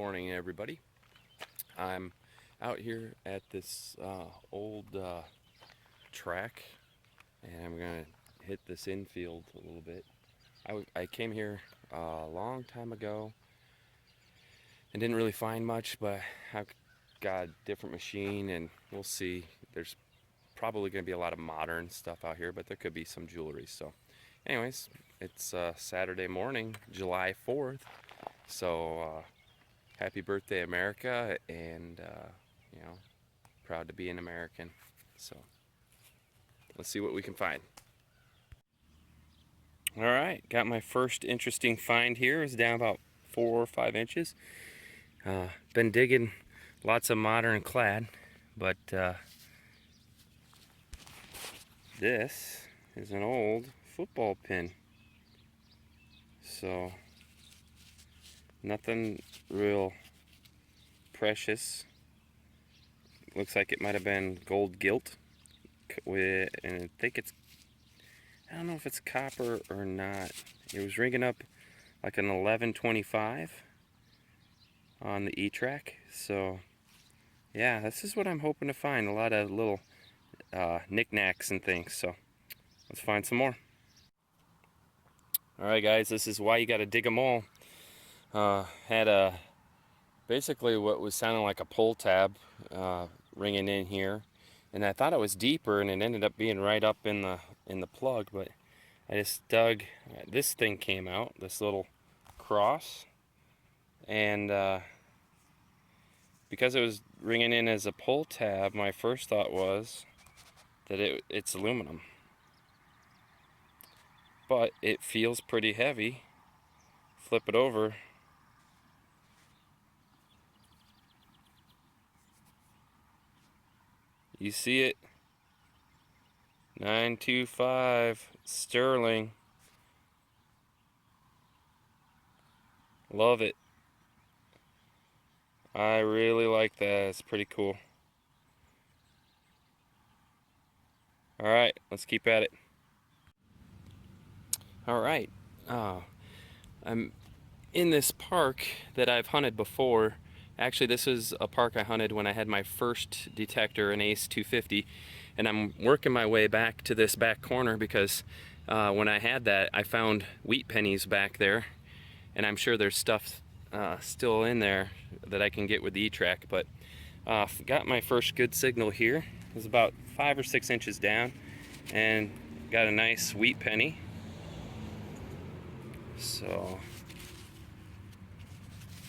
morning, everybody. I'm out here at this old track, and I'm gonna hit this infield a little bit. I came here a long time ago and didn't really find much, but I've got a different machine, and we'll see. There's probably gonna be a lot of modern stuff out here, but there could be some jewelry. So, anyways, it's Saturday morning, July 4th. So, happy birthday, America, and you know, proud to be an American. So, let's see what we can find. All right, got my first interesting find here. It's down about 4 or 5 inches. Been digging lots of modern clad, but this is an old football pin. So, nothing real precious. Looks like it might have been gold gilt with, and I don't know if it's copper or not. It was ringing up like an 1125 on the e-trac. So yeah, this is what I'm hoping to find. A lot of little knickknacks and things. So let's find some more. Alright guys, this is why you gotta dig them all. Had a basically what was sounding like a pull tab ringing in here, and I thought it was deeper, and it ended up being right up in the plug. But I just dug. This thing came out, this little cross, and because it was ringing in as a pull tab, my first thought was that it's aluminum, but it feels pretty heavy. Flip it over. You see it? 925 sterling. Love it. I really like that. It's pretty cool. Alright, let's keep at it. Alright. I'm in this park that I've hunted before. Actually, this is a park I hunted when I had my first detector, an Ace 250, and I'm working my way back to this back corner because when I had that, I found wheat pennies back there, and I'm sure there's stuff still in there that I can get with the e-trac, but got my first good signal here. It was about 5 or 6 inches down, and got a nice wheat penny. So,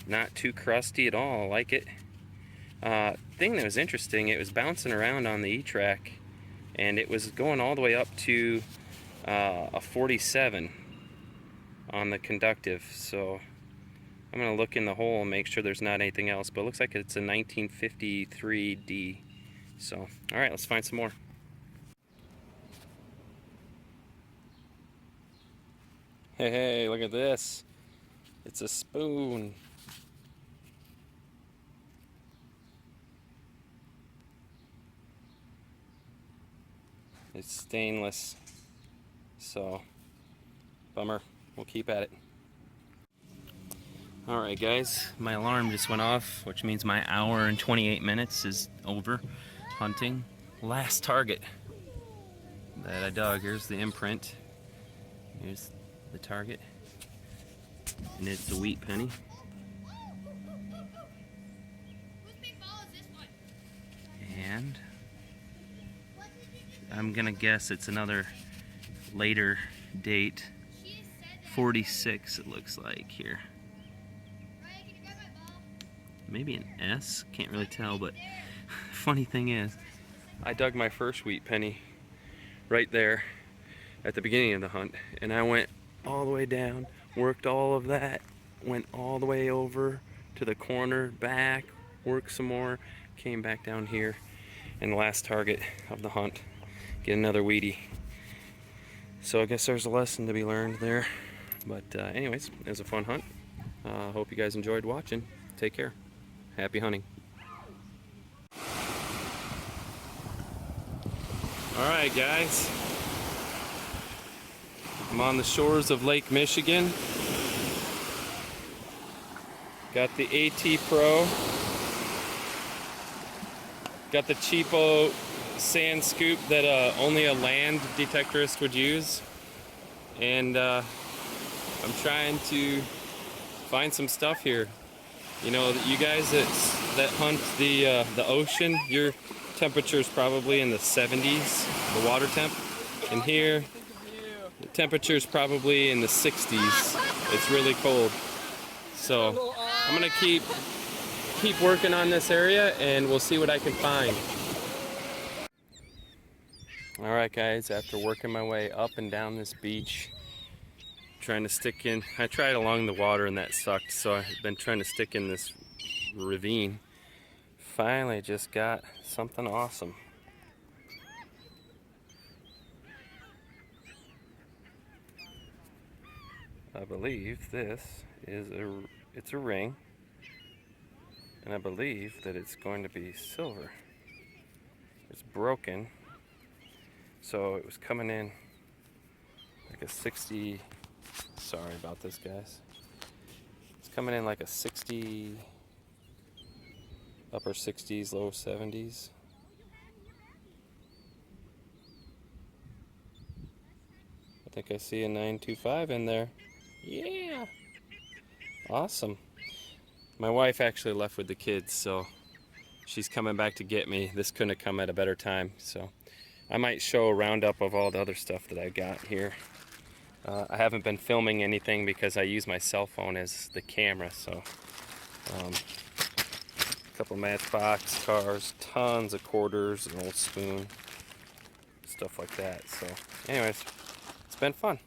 not too crusty at all. I like it. Thing that was interesting, it was bouncing around on the e-trac, and it was going all the way up to a 47 on the conductive. So I'm gonna look in the hole and make sure there's not anything else, but it looks like it's a 1953D. So, all right, let's find some more. Hey, look at this. It's a spoon. It's stainless, so bummer. We'll keep at it. Alright guys, my alarm just went off, which means my hour and 28 minutes is over hunting. Last target that I dug. Here's the imprint. Here's the target, and it's the wheat penny. And I'm gonna guess it's another later date, 46 it looks like here. Maybe an S, can't really tell, but funny thing is, I dug my first wheat penny right there at the beginning of the hunt, and I went all the way down, worked all of that, went all the way over to the corner, back, worked some more, came back down here, and the last target of the hunt, get another wheatie. So I guess there's a lesson to be learned there. But anyways, it was a fun hunt. Hope you guys enjoyed watching. Take care. Happy hunting. Alright guys, I'm on the shores of Lake Michigan. Got the AT Pro. Got the cheapo sand scoop that only a land detectorist would use. And I'm trying to find some stuff here. You know, you guys that hunt the ocean, your temperature is probably in the 70s, the water temp. And here, the temperature is probably in the 60s. It's really cold. So I'm gonna keep working on this area, and we'll see what I can find. All right, guys. After working my way up and down this beach, trying to stick in. I tried along the water and that sucked, so I've been trying to stick in this ravine. Finally just got something awesome. I believe this is it's a ring, and I believe that it's going to be silver. It's broken, so it was coming in like a 60. Sorry about this, guys. It's coming in like a 60, upper 60s, low 70s. I think I see a 925 in there. Yeah! Awesome. My wife actually left with the kids, so she's coming back to get me. This couldn't have come at a better time, so I might show a roundup of all the other stuff that I got here. I haven't been filming anything because I use my cell phone as the camera, so a couple matchbox cars, tons of quarters, an old spoon, stuff like that. So anyways, it's been fun.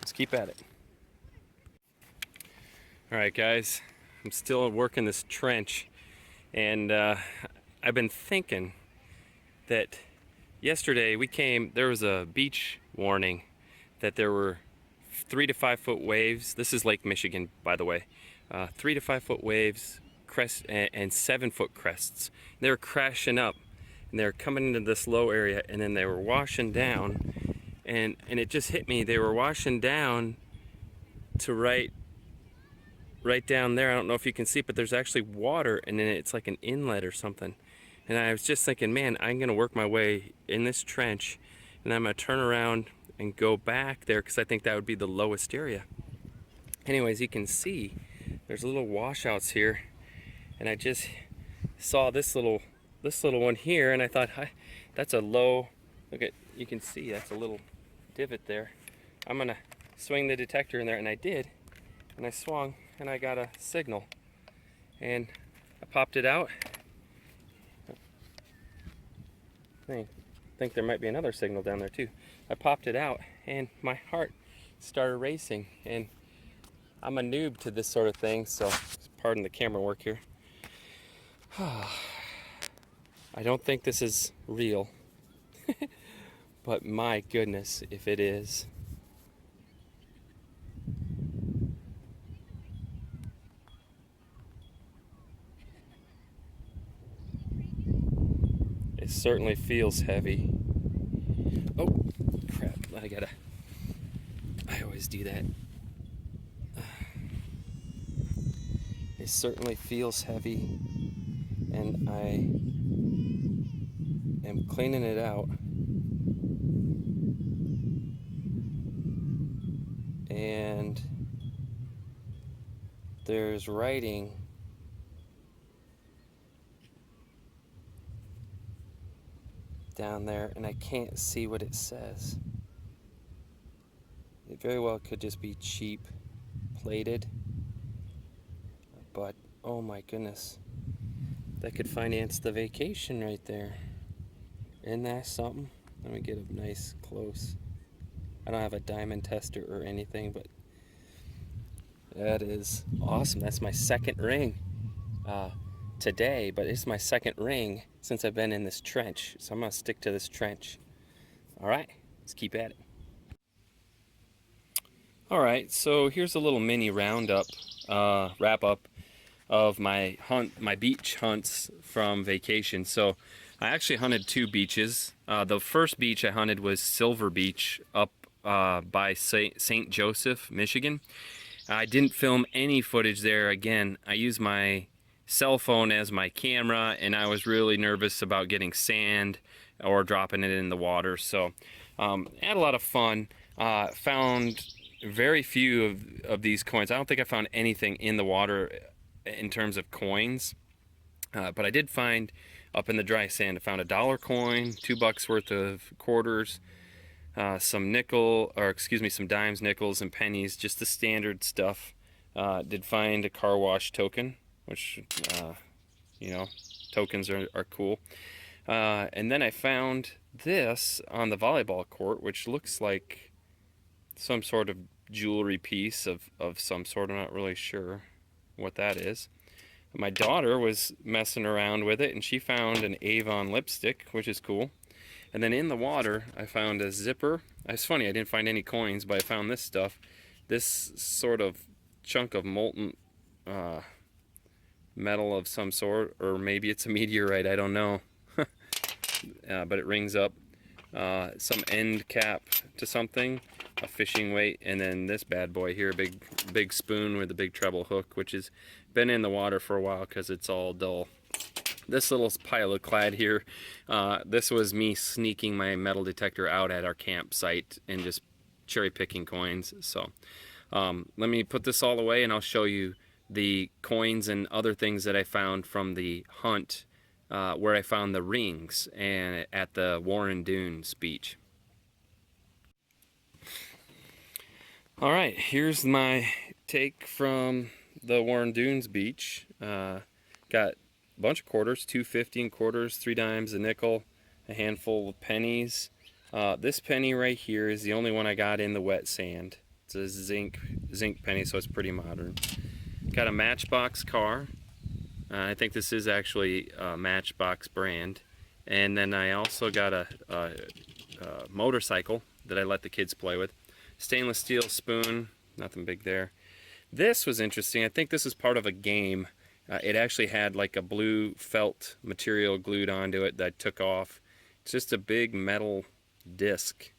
Let's keep at it. Alright, guys, I'm still working this trench, and I've been thinking that yesterday there was a beach warning that there were 3 to 5 foot waves. This is Lake Michigan, by the way. 3 to 5 foot waves, crest, and 7 foot crests. They were crashing up, and they were coming into this low area, and then they were washing down, and it just hit me. They were washing down to right down there. I don't know if you can see, but there's actually water, and then it's like an inlet or something. And I was just thinking, man, I'm gonna work my way in this trench, and I'm gonna turn around and go back there because I think that would be the lowest area. Anyways, you can see there's little washouts here, and I just saw this little one here, and I thought, hi, that's a low. Look at, you can see that's a little divot there. I'm gonna swing the detector in there, and I did, and I swung, and I got a signal, and I popped it out. I think there might be another signal down there too. I popped it out, and my heart started racing, and I'm a noob to this sort of thing, so pardon the camera work here. I don't think this is real, but my goodness, if it is. It certainly feels heavy. Oh, crap, I always do that. It certainly feels heavy, and I am cleaning it out. And there's writing down there, and I can't see what it says. It very well could just be cheap plated, but oh my goodness, that could finance the vacation right there. Isn't that something? Let me get up nice close. I don't have a diamond tester or anything, but that is awesome. That's my second ring today, but it's my second ring since I've been in this trench, so I'm gonna stick to this trench. All right, let's keep at it. All right, so here's a little mini roundup, wrap up of my beach hunts from vacation. So I actually hunted 2 beaches. The first beach I hunted was Silver Beach up by St. Joseph, Michigan. I didn't film any footage there. Again, I used my cell phone as my camera, and I was really nervous about getting sand or dropping it in the water. So had a lot of fun. Found very few of these coins. I don't think I found anything in the water in terms of coins, but I did find up in the dry sand. I found a dollar coin, $2 worth of quarters, some some dimes, nickels, and pennies, just the standard stuff. Did find a car wash token, which, you know, tokens are cool. And then I found this on the volleyball court, which looks like some sort of jewelry piece of some sort. I'm not really sure what that is. My daughter was messing around with it, and she found an Avon lipstick, which is cool. And then in the water, I found a zipper. It's funny, I didn't find any coins, but I found this stuff. This sort of chunk of molten metal of some sort, or maybe it's a meteorite, I don't know. But it rings up. Some end cap to something, a fishing weight, and then this bad boy here, a big spoon with a big treble hook, which has been in the water for a while because it's all dull. This little pile of clad here, this was me sneaking my metal detector out at our campsite and just cherry picking coins. So let me put this all away, and I'll show you the coins and other things that I found from the hunt, where I found the rings and at the Warren Dunes beach. All right, here's my take from the Warren Dunes beach. Got a bunch of quarters, 2.50 quarters, 3 dimes, a nickel, a handful of pennies. This penny right here is the only one I got in the wet sand. It's a zinc penny, so it's pretty modern. Got a Matchbox car. I think this is actually a Matchbox brand. And then I also got a motorcycle that I let the kids play with. Stainless steel spoon, nothing big there. This was interesting. I think this is part of a game. It actually had like a blue felt material glued onto it that I took off. It's just a big metal disc.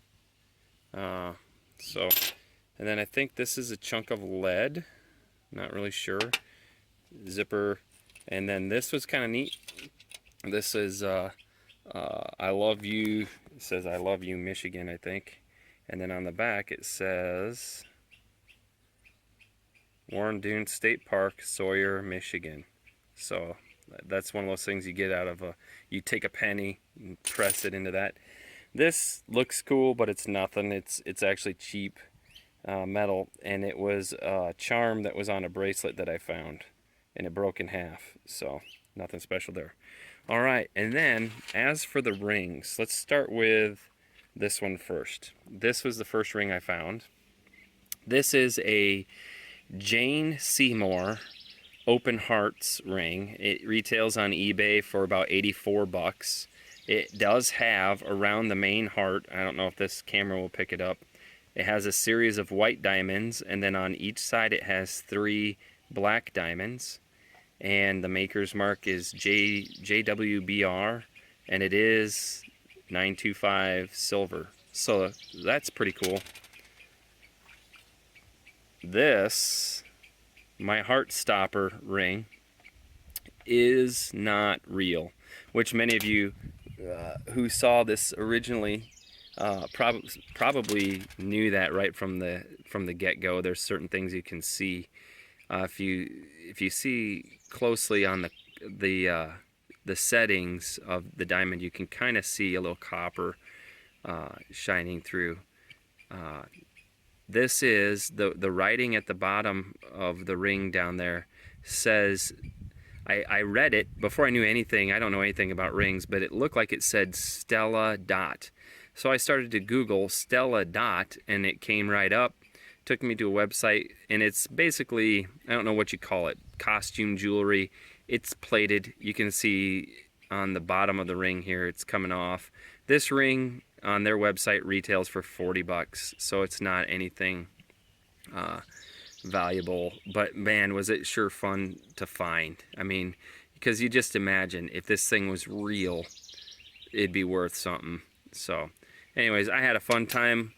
And then I think this is a chunk of lead. Not really sure. Zipper. And then this was kind of neat. This is I love you. It says I love you, Michigan, I think. And then on the back it says Warren Dunes State Park, Sawyer, Michigan. So that's one of those things you get out of you take a penny and press it into that. This looks cool, but it's nothing. It's actually cheap metal, and it was a charm that was on a bracelet that I found, and it broke in half. So nothing special there. All right, and then as for the rings, let's start with this one first. This was the first ring I found. This is a Jane Seymour Open Hearts ring. It retails on eBay for about $84. It does have around the main heart, I don't know if this camera will pick it up, it has a series of white diamonds, and then on each side it has 3 black diamonds. And the maker's mark is JWBR, and it is 925 silver. So that's pretty cool. This, my Heartstopper ring, is not real, which many of you who saw this originally probably knew that right from the get-go. There's certain things you can see if you see closely on the settings of the diamond, you can kind of see a little copper shining through. This is the writing at the bottom of the ring down there says, I read it before I knew anything. I don't know anything about rings, but it looked like it said Stella Dot. So I started to Google Stella Dot, and it came right up. Took me to a website, and it's basically, I don't know what you call it, costume jewelry. It's plated. You can see on the bottom of the ring here, it's coming off. This ring on their website retails for $40, so it's not anything valuable. But man, was it sure fun to find. I mean, because you just imagine if this thing was real, it'd be worth something. So anyways, I had a fun time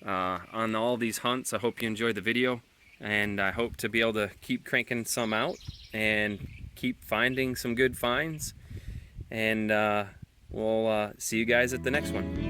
on all these hunts. I hope you enjoyed the video. and I hope to be able to keep cranking some out and keep finding some good finds. And we'll see you guys at the next one.